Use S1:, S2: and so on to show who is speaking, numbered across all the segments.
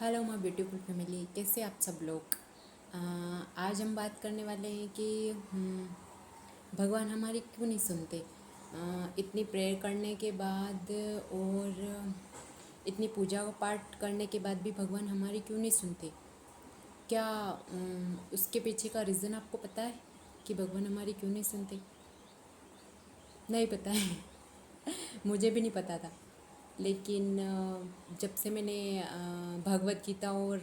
S1: Hello my beautiful family, कैसे आप सब लोग। आज हम बात करने वाले हैं कि भगवान हमारी क्यों नहीं सुनते। इतनी प्रेयर करने के बाद और इतनी पूजा पाठ करने के बाद भी भगवान हमारी क्यों नहीं सुनते। क्या उसके पीछे का रीज़न आपको पता है कि भगवान हमारी क्यों नहीं सुनते? नहीं पता है। मुझे भी नहीं पता था, लेकिन जब से मैंने भगवत गीता और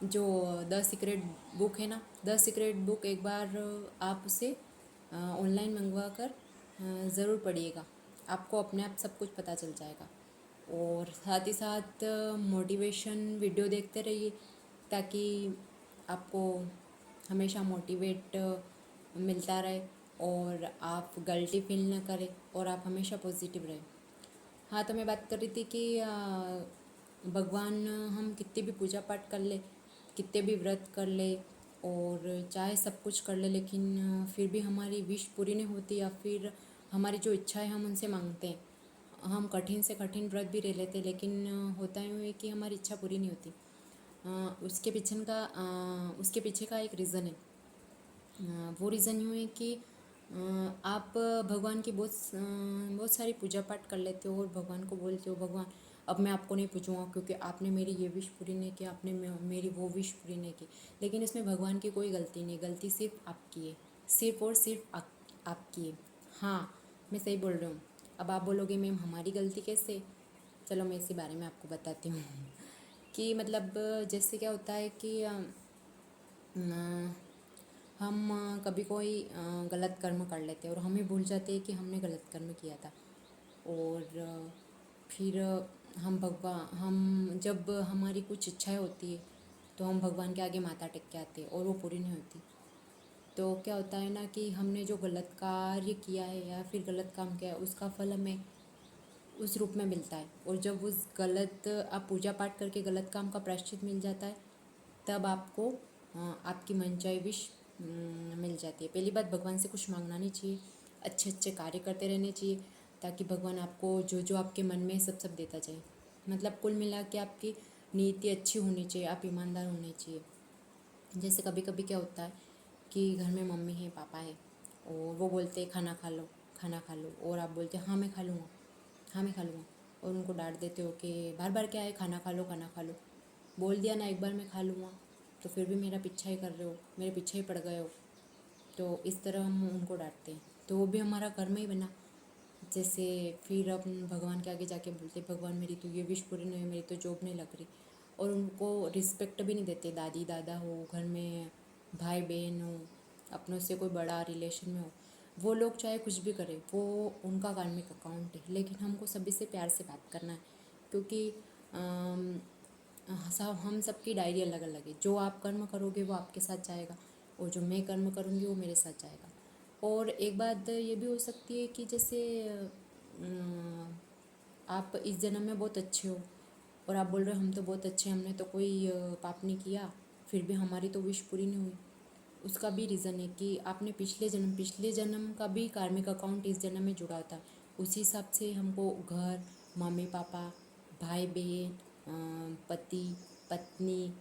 S1: जो द सीक्रेट बुक है ना, द सीक्रेट बुक एक बार आप उसे ऑनलाइन मंगवा कर ज़रूर पढ़िएगा। आपको अपने आप सब कुछ पता चल जाएगा। और साथ ही साथ मोटिवेशन वीडियो देखते रहिए, ताकि आपको हमेशा मोटिवेट मिलता रहे और आप गल्टी फील ना करें और आप हमेशा पॉजिटिव रहें। हाँ, तो मैं बात कर रही थी कि भगवान, हम कितनी भी पूजा पाठ कर ले, कितने भी व्रत कर ले और चाहे सब कुछ कर ले, लेकिन फिर भी हमारी विश पूरी नहीं होती, या फिर हमारी जो इच्छा है हम उनसे मांगते हैं। हम कठिन से कठिन व्रत भी रह लेते, लेकिन होता यूँ है कि हमारी इच्छा पूरी नहीं होती। उसके पीछे का एक रीज़न है। वो रीज़न यूँ है कि आप भगवान की बहुत सारी पूजा पाठ कर लेते हो और भगवान को बोलते हो, भगवान अब मैं आपको नहीं पूछूंगा क्योंकि आपने मेरी ये विश पूरी नहीं की, आपने मेरी वो विश पूरी नहीं की। लेकिन इसमें भगवान की कोई गलती नहीं, गलती सिर्फ आपकी है, सिर्फ और सिर्फ आपकी है। हाँ, मैं सही बोल रही हूँ। अब आप बोलोगे मैम हमारी गलती कैसे? चलो मैं इसी बारे में आपको बताती हूँ। कि मतलब जैसे क्या होता है कि हम कभी कोई गलत कर्म कर लेते हैं और हम ही भूल जाते हैं कि हमने गलत कर्म किया था। और फिर हम जब हमारी कुछ इच्छाएं होती है तो हम भगवान के आगे माथा टेक के आते हैं और वो पूरी नहीं होती। तो क्या होता है ना कि हमने जो गलत कार्य किया है या फिर गलत काम किया है, उसका फल हमें उस रूप में मिलता है। और जब उस गलत आप पूजा पाठ करके गलत काम का प्रायश्चित मिल जाता है, तब आपको आपकी मनचाही विश मिल जाती है। पहली बात, भगवान से कुछ मांगना नहीं चाहिए, अच्छे अच्छे कार्य करते रहने चाहिए, ताकि भगवान आपको जो जो आपके मन में सब देता जाए। मतलब कुल मिला के आपकी नीति अच्छी होनी चाहिए, आप ईमानदार होने चाहिए। जैसे कभी कभी क्या होता है कि घर में मम्मी है, पापा है, और वो बोलते हैं खाना खा लो, खाना खा लो, और आप बोलते हैं हाँ मैं खा लूँगा, हाँ मैं खा लूँगा, और उनको डांट देते हो कि बार बार क्या है, खाना खा लो, खाना खा लो। बोल दिया ना एक बार मैं खा लूँगा, तो फिर भी मेरा पीछा ही कर रहे हो, मेरे पीछे ही पड़ गए हो। तो इस तरह हम उनको डांटते हैं, तो वो भी हमारा कर्म ही बना। जैसे फिर अपन भगवान के आगे जाके बोलते, भगवान मेरी तो ये विश पूरी नहीं हुई, मेरी तो जॉब नहीं लग रही, और उनको रिस्पेक्ट भी नहीं देते। दादी दादा हो, घर में भाई बहन हो, अपनों से कोई बड़ा रिलेशन में हो, वो लोग चाहे कुछ भी करें, वो उनका कार्मिक अकाउंट है। लेकिन हमको सभी से प्यार से बात करना है, क्योंकि सब हम सबकी डायरी अलग अलग है। जो आप कर्म करोगे वो आपके साथ जाएगा, और जो मैं कर्म करूँगी वो मेरे साथ जाएगा। और एक बात ये भी हो सकती है कि जैसे आप इस जन्म में बहुत अच्छे हो और आप बोल रहे हो हम तो बहुत अच्छे हैं, हमने तो कोई पाप नहीं किया, फिर भी हमारी तो विश पूरी नहीं हुई। उसका भी रीज़न है कि आपने पिछले जन्म का भी कार्मिक अकाउंट इस जन्म में जुड़ा था। उसी हिसाब से हमको घर, मम्मी पापा, भाई बहन, पति पत्नी,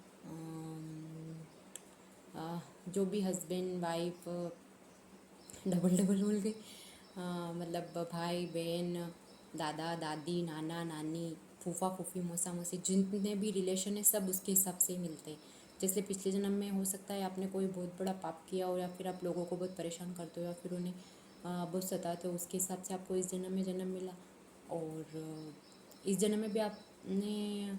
S1: जो भी हस्बैंड वाइफ, डबल डबल बोल गई, मतलब भाई बहन, दादा दादी, नाना नानी, फूफा फूफी, मौसा मौसी, जितने भी रिलेशन है सब उसके हिसाब से ही मिलते हैं। जैसे पिछले जन्म में हो सकता है आपने कोई बहुत बड़ा पाप किया हो, या फिर आप लोगों को बहुत परेशान करते हो, या फिर उन्हें बहुत सताते हो, उसके हिसाब से आपको इस जन्म में जन्म मिला। और इस जन्म में भी आपने,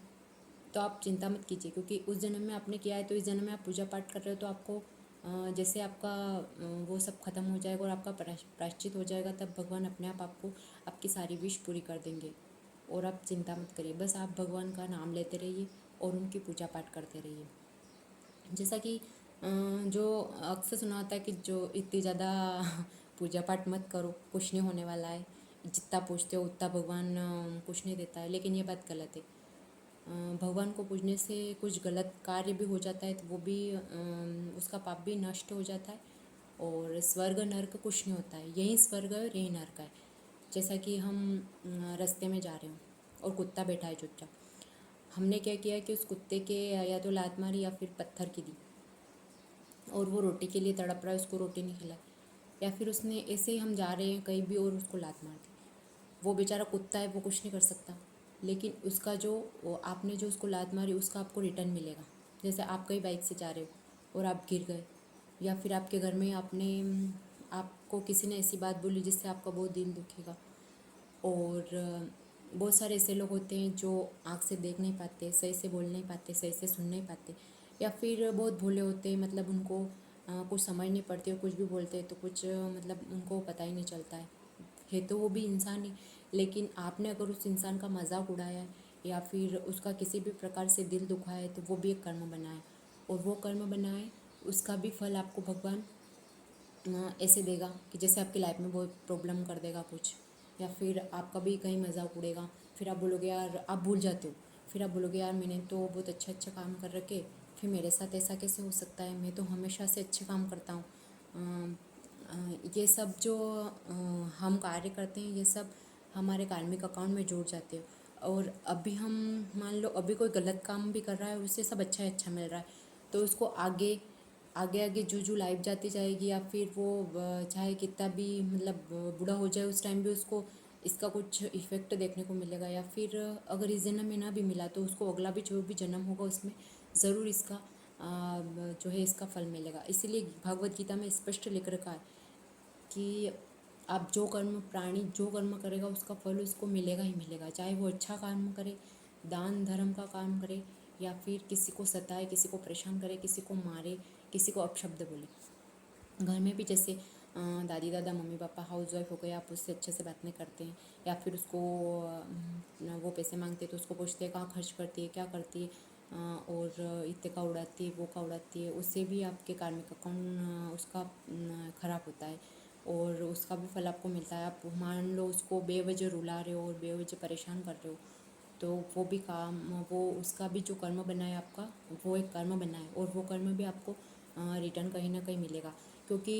S1: तो आप चिंता मत कीजिए, क्योंकि उस जन्म में आपने किया है, तो इस जन्म में आप पूजा पाठ कर रहे हो, तो आपको जैसे आपका वो सब खत्म हो जाएगा और आपका प्रायश्चित हो जाएगा, तब भगवान अपने आप आपको आपकी सारी विश पूरी कर देंगे। और आप चिंता मत करिए, बस आप भगवान का नाम लेते रहिए और उनकी पूजा पाठ करते रहिए। जैसा कि जो अक्सर सुना होता है कि जो इतनी ज़्यादा पूजा पाठ मत करो, कुछ नहीं होने वाला है, जितना पूछते हो उतना भगवान कुछ नहीं देता है। लेकिन ये बात गलत है। भगवान को पूजने से कुछ गलत कार्य भी हो जाता है, तो वो भी उसका पाप भी नष्ट हो जाता है। और स्वर्ग नर्क कुछ नहीं होता है, यही स्वर्ग है और यही नर्क है। जैसा कि हम रास्ते में जा रहे हो और कुत्ता बैठा है चुपचाप, हमने क्या किया कि उस कुत्ते के या तो लात मारी या फिर पत्थर की दी, और वो रोटी के लिए तड़प रहा है, उसको रोटी नहीं खिलाई, या फिर उसने ऐसे ही हम जा रहे हैं कहीं भी और उसको लात मार दी। वो बेचारा कुत्ता है, वो कुछ नहीं कर सकता, लेकिन उसका जो आपने जो उसको लात मारी उसका आपको रिटर्न मिलेगा। जैसे आप कहीं बाइक से जा रहे हो और आप गिर गए, या फिर आपके घर में आपको किसी ने ऐसी बात बोली जिससे आपका बहुत दिल दुखेगा। और बहुत सारे ऐसे लोग होते हैं जो आँख से देख नहीं पाते, सही से बोल नहीं पाते, सही से सुन नहीं पाते, या फिर बहुत भोले होते हैं, मतलब उनको कुछ समझ नहीं पड़ती, और कुछ भी बोलते हैं तो कुछ मतलब उनको पता ही नहीं चलता है तो वो भी इंसान ही। लेकिन आपने अगर उस इंसान का मजाक उड़ाया है या फिर उसका किसी भी प्रकार से दिल दुखाया है तो वो भी एक कर्म बनाए, और वो कर्म बनाए उसका भी फल आपको भगवान ऐसे देगा कि जैसे आपकी लाइफ में बहुत प्रॉब्लम कर देगा कुछ, या फिर आपका भी कहीं मजाक उड़ेगा, फिर आप बोलोगे यार, आप भूल जाते हो, फिर आप बोलोगे यार मैंने तो बहुत अच्छा अच्छा काम कर रखे, फिर मेरे साथ ऐसा कैसे हो सकता है, मैं तो हमेशा से अच्छे काम करता हूँ। ये सब जो हम कार्य करते हैं ये सब हमारे कार्मिक अकाउंट में जुड़ जाते हैं। और अभी हम मान लो अभी कोई गलत काम भी कर रहा है और उससे सब अच्छा अच्छा मिल रहा है, तो उसको आगे आगे आगे जू लाइफ जाती जाएगी, या फिर वो चाहे कितना भी मतलब बूढ़ा हो जाए उस टाइम भी उसको इसका कुछ इफ़ेक्ट देखने को मिलेगा, या फिर अगर इस जन्म में ना भी मिला तो उसको अगला भी जो भी जन्म होगा उसमें ज़रूर इसका जो है इसका फल मिलेगा। इसीलिए भगवत गीता में स्पष्ट लिख रखा है कि आप जो कर्म प्राणी जो कर्म करेगा उसका फल उसको मिलेगा ही मिलेगा, चाहे वो अच्छा काम करे, दान धर्म का काम करे, या फिर किसी को सताए, किसी को परेशान करे, किसी को मारे, किसी को अपशब्द बोले। घर में भी जैसे दादी दादा मम्मी पापा हाउस वाइफ हो गए, आप उससे अच्छे से बात नहीं करते हैं, या फिर उसको वो पैसे मांगते हैं तो उसको पूछते हैं कहाँ खर्च करती है, क्या करती है, और इतने का उड़ाती है, वो का उड़ाती है, उससे भी आपके कार्मिक अकाउंट उसका ख़राब होता है, और उसका भी फल आपको मिलता है। आप मान लो उसको बेवजह रुला रहे हो और बेवजह परेशान कर रहे हो, तो वो भी काम वो उसका भी जो कर्म बना है आपका, वो एक कर्म बना है, और वो कर्म भी आपको रिटर्न कहीं ना कहीं मिलेगा। क्योंकि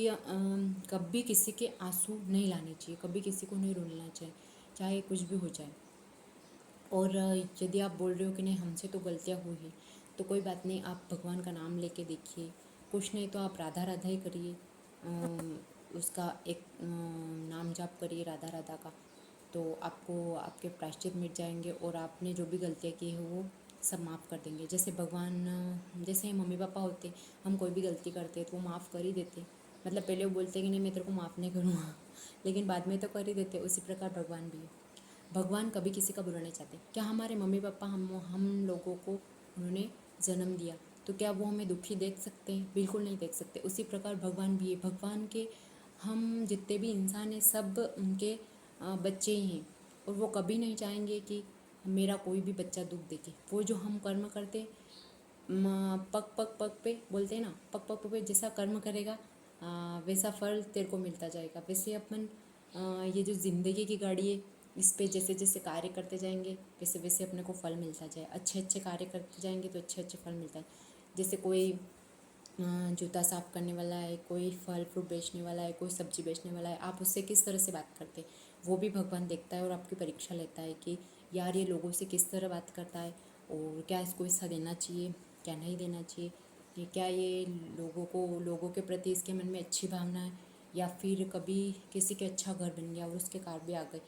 S1: कभी किसी के आंसू नहीं लाने चाहिए, कभी किसी को नहीं रुलना चाहिए, चाहे कुछ भी हो जाए। और यदि आप बोल रहे हो कि नहीं हमसे तो गलतियाँ हुई है, तो कोई बात नहीं, आप भगवान का नाम लेके देखिए, कुछ नहीं तो आप राधा राधा ही करिए, उसका एक नाम जाप करिए राधा राधा का, तो आपको आपके प्रायश्चित मिट जाएंगे, और आपने जो भी गलतियाँ की है वो सब माफ़ कर देंगे। जैसे भगवान जैसे मम्मी पापा होते, हम कोई भी गलती करते तो वो माफ़ कर ही देते, मतलब पहले वो बोलते कि नहीं मैं तेरे को माफ़ नहीं करूँगा लेकिन बाद में तो कर ही देते। उसी प्रकार भगवान भी है, भगवान कभी किसी का बुरा नहीं चाहते। क्या हमारे मम्मी पापा हम लोगों को उन्होंने जन्म दिया, तो क्या वो हमें दुखी देख सकते हैं? बिल्कुल नहीं देख सकते। उसी प्रकार भगवान भी है, भगवान के हम जितने भी इंसान हैं सब उनके बच्चे ही हैं, और वो कभी नहीं चाहेंगे कि मेरा कोई भी बच्चा दुख देखे। वो जो हम कर्म करते पग पग पग पे बोलते हैं ना, पग पग पे जैसा कर्म करेगा वैसा फल तेरे को मिलता जाएगा। वैसे अपन ये जो ज़िंदगी की गाड़ी है इस पे जैसे जैसे कार्य करते जाएंगे वैसे वैसे अपने को फल मिलता जाए, अच्छे अच्छे कार्य करते जाएंगे तो अच्छे अच्छे फल मिलता है। जैसे कोई जूता साफ करने वाला है, कोई फल फ्रूट बेचने वाला है, कोई सब्जी बेचने वाला है, आप उससे किस तरह से बात करते हैं वो भी भगवान देखता है, और आपकी परीक्षा लेता है कि यार ये लोगों से किस तरह बात करता है, और क्या इसको हिस्सा देना चाहिए, क्या नहीं देना चाहिए, ये क्या ये लोगों के प्रति इसके मन में अच्छी भावना है, या फिर कभी किसी के अच्छा घर बन गया और उसके कार भी आ गए,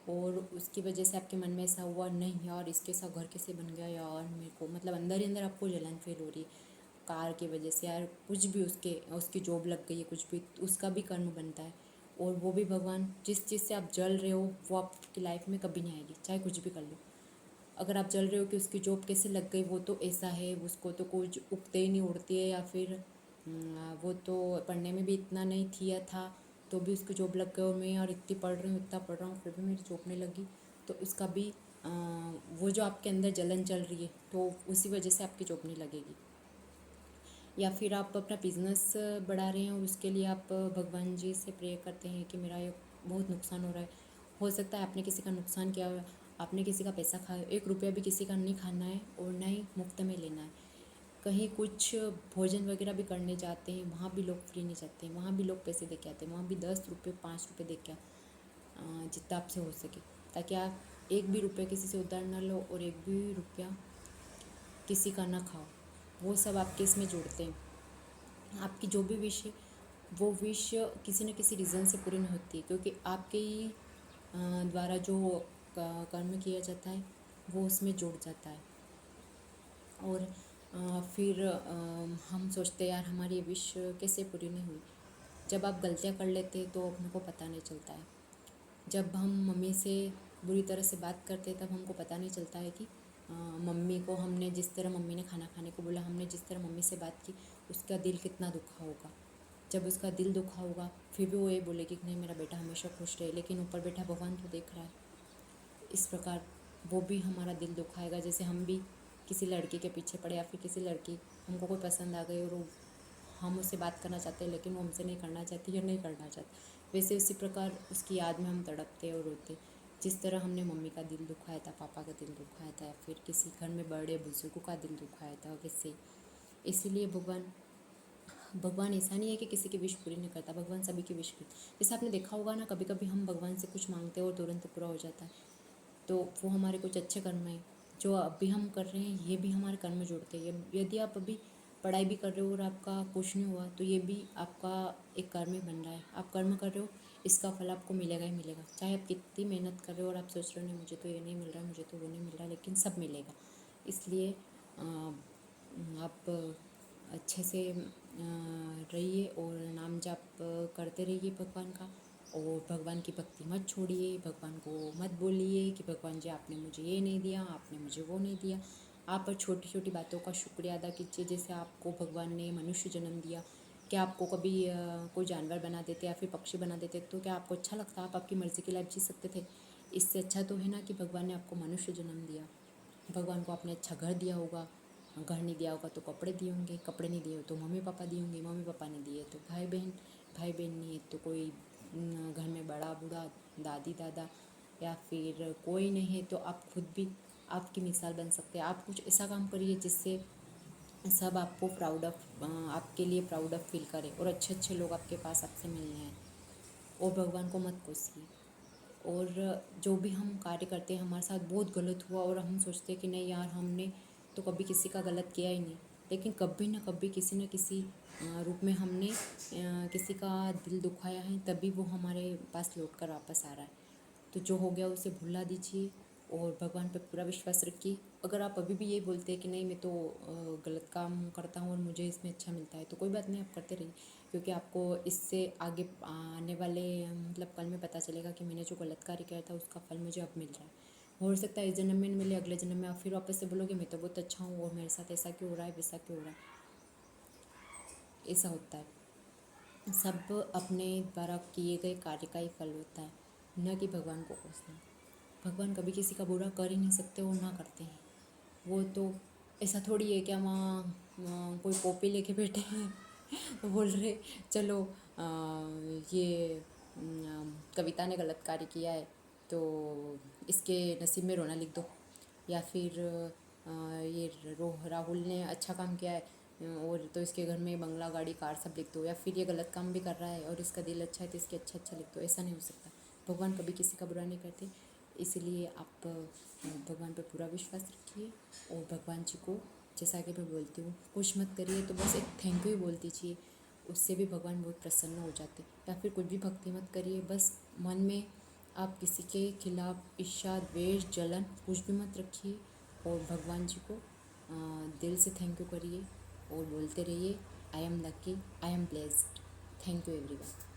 S1: और उसकी वजह से आपके मन में ऐसा हुआ नहीं यार इसके साथ घर कैसे बन गया यार, मेरे को मतलब अंदर ही अंदर आपको जलन फील हो रही है कार की वजह से, यार कुछ भी उसकी जॉब लग गई है, कुछ भी उसका भी कर्म बनता है। और वो भी भगवान जिस चीज़ से आप जल रहे हो वो आपकी लाइफ में कभी नहीं आएगी, चाहे कुछ भी कर लो। अगर आप जल रहे हो कि उसकी जॉब कैसे लग गई, वो तो ऐसा है, उसको तो कुछ उगते ही नहीं उड़ती है, या फिर वो तो पढ़ने में भी इतना नहीं किया था तो भी उसकी जॉब लग गई, और मैं यार इतनी पढ़ रही हूँ इतना पढ़ रहा हूँ फिर भी मेरी जॉब नहीं लगी, तो उसका भी वो जो आपके अंदर जलन चल रही है तो उसी वजह से आपकी जॉब नहीं लगेगी। या फिर आप अपना बिज़नेस बढ़ा रहे हैं और उसके लिए आप भगवान जी से प्रे करते हैं कि मेरा ये बहुत नुकसान हो रहा है। हो सकता है आपने किसी का नुकसान किया हो, आपने किसी का पैसा खाया, 1 रुपया भी किसी का नहीं खाना है और ना ही मुफ्त में लेना है। कहीं कुछ भोजन वगैरह भी करने जाते हैं वहाँ भी लोग फ्री नहीं जाते हैं, वहाँ भी लोग पैसे दे के आते हैं, वहाँ भी 10 रुपये 5 रुपये दे के जितना आपसे हो सके, ताकि आप एक भी रुपया किसी से उधार ना लो और एक भी रुपया किसी का ना खाओ, वो सब आपके इसमें जुड़ते हैं। आपकी जो भी विश है वो विश किसी न किसी रीज़न से पूरी नहीं होती है, क्योंकि आपके ही द्वारा जो कर्म किया जाता है वो उसमें जुड़ जाता है। और फिर हम सोचते हैं यार हमारी ये विश कैसे पूरी नहीं हुई। जब आप गलतियाँ कर लेते हैं तो अपने को पता नहीं चलता है। जब हम मम्मी से बुरी तरह से बात करते हैं तब हमको पता नहीं चलता है कि मम्मी को हमने जिस तरह मम्मी ने खाना खाने को बोला, हमने जिस तरह मम्मी से बात की, उसका दिल कितना दुखा होगा। जब उसका दिल दुखा होगा फिर भी वो ये बोलेगी कि नहीं मेरा बेटा हमेशा खुश रहे, लेकिन ऊपर बैठा भगवान तो देख रहा है। इस प्रकार वो भी हमारा दिल दुखाएगा। जैसे हम भी किसी लड़की के पीछे पड़े या फिर किसी लड़की हमको कोई पसंद आ गई और हम उससे बात करना चाहते हैं लेकिन वो हमसे नहीं करना चाहती या नहीं करना चाहती, वैसे उसी प्रकार उसकी याद में हम तड़पते और रोते। जिस तरह हमने मम्मी का दिल दुखाया था, पापा का दिल दुखाया था, या फिर किसी घर में बड़े बुजुर्गों का दिल दुखाया था, वैसे इसीलिए भगवान ऐसा नहीं है कि किसी की विश पूरी नहीं करता, भगवान सभी की विश करता। जैसे आपने देखा होगा ना, कभी कभी हम भगवान से कुछ मांगते हैं और तुरंत पूरा हो जाता है, तो वो हमारे कुछ अच्छे कर्म हैं जो अभी हम कर रहे हैं, ये भी हमारे कर्म में जुड़ते हैं। यदि आप अभी पढ़ाई भी कर रहे हो और आपका कुछ नहीं हुआ तो ये भी आपका एक कर्म ही बन रहा है। आप कर्म कर रहे हो, इसका फल आपको मिलेगा ही मिलेगा। चाहे आप कितनी मेहनत कर रहे हो और आप सोच रहे हो नहीं मुझे तो ये नहीं मिल रहा, मुझे तो वो नहीं मिल रहा, लेकिन सब मिलेगा। इसलिए आप अच्छे से रहिए और नाम जाप करते रहिए भगवान का, और भगवान की भक्ति मत छोड़िए। भगवान को मत बोलिए कि भगवान जी आपने मुझे ये नहीं दिया, आपने मुझे वो नहीं दिया। आप छोटी छोटी बातों का शुक्रिया अदा कीजिए। जैसे आपको भगवान ने मनुष्य जन्म दिया, क्या आपको कभी कोई जानवर बना देते या फिर पक्षी बना देते तो क्या आपको अच्छा लगता? आप आपकी मर्ज़ी की लाइफ जी सकते थे। इससे अच्छा तो है ना कि भगवान ने आपको मनुष्य जन्म दिया। भगवान को आपने अच्छा घर दिया होगा, घर नहीं दिया होगा तो कपड़े दिए होंगे, कपड़े नहीं दिए हो तो मम्मी पापा दिए होंगे, मम्मी पापा नहीं दिए तो भाई बहन, भाई बहन नहीं है तो कोई घर में बड़ा बूढ़ा, दादी दादा, या फिर कोई नहीं है तो आप खुद भी आपकी मिसाल बन सकते हैं। आप कुछ ऐसा काम करिए जिससे सब आपको आपके लिए प्राउड ऑफ फील करें और अच्छे अच्छे लोग आपके पास आपसे मिलने आए। और भगवान को मत कोसिए। और जो भी हम कार्य करते हैं हमारे साथ बहुत गलत हुआ और हम सोचते हैं कि नहीं यार हमने तो कभी किसी का गलत किया ही नहीं, लेकिन कभी ना कभी किसी न किसी रूप में हमने किसी का दिल दुखाया है, तभी वो हमारे पास लौट कर वापस आ रहा है। तो जो हो गया उसे भुला दीजिए और भगवान पर पूरा विश्वास रखिए। अगर आप अभी भी ये बोलते हैं कि नहीं मैं तो गलत काम करता हूँ और मुझे इसमें अच्छा मिलता है, तो कोई बात नहीं, आप करते रहिए, क्योंकि आपको इससे आगे आने वाले मतलब कल में पता चलेगा कि मैंने जो गलत कार्य किया था उसका फल मुझे अब मिल रहा है। हो सकता है इस जन्म में नहीं मिले, अगले जन्म में आप फिर वापस से बोलोगे मैं तो बहुत अच्छा हूँ और मेरे साथ ऐसा क्यों हो रहा है, वैसा क्यों हो रहा है। ऐसा होता है, सब अपने द्वारा किए गए कार्य का ही फल होता है, न कि भगवान को कोसना। भगवान कभी किसी का बुरा कर ही नहीं सकते और ना करते हैं। वो तो ऐसा थोड़ी है कि वहाँ कोई कॉपी लेके बैठे हैं तो बोल रहे चलो ये कविता ने गलत कार्य किया है तो इसके नसीब में रोना लिख दो, या फिर ये राहुल ने अच्छा काम किया है और तो इसके घर में बंगला गाड़ी कार सब लिख दो, या फिर ये गलत काम भी कर रहा है और इसका दिल अच्छा है तो इसके अच्छा अच्छा लिख दो। ऐसा नहीं हो सकता। भगवान कभी किसी का बुरा नहीं करते। इसलिए आप भगवान पर पूरा विश्वास रखिए और भगवान जी को जैसा कि मैं बोलती हूँ कुछ मत करिए तो बस एक थैंक यू ही बोल दीजिए, उससे भी भगवान बहुत प्रसन्न हो जाते। या फिर कुछ भी भक्ति मत करिए, बस मन में आप किसी के खिलाफ ईर्ष्या द्वेष जलन कुछ भी मत रखिए और भगवान जी को दिल से थैंक यू करिए और बोलते रहिए I am lucky, I am blessed. Thank you everyone.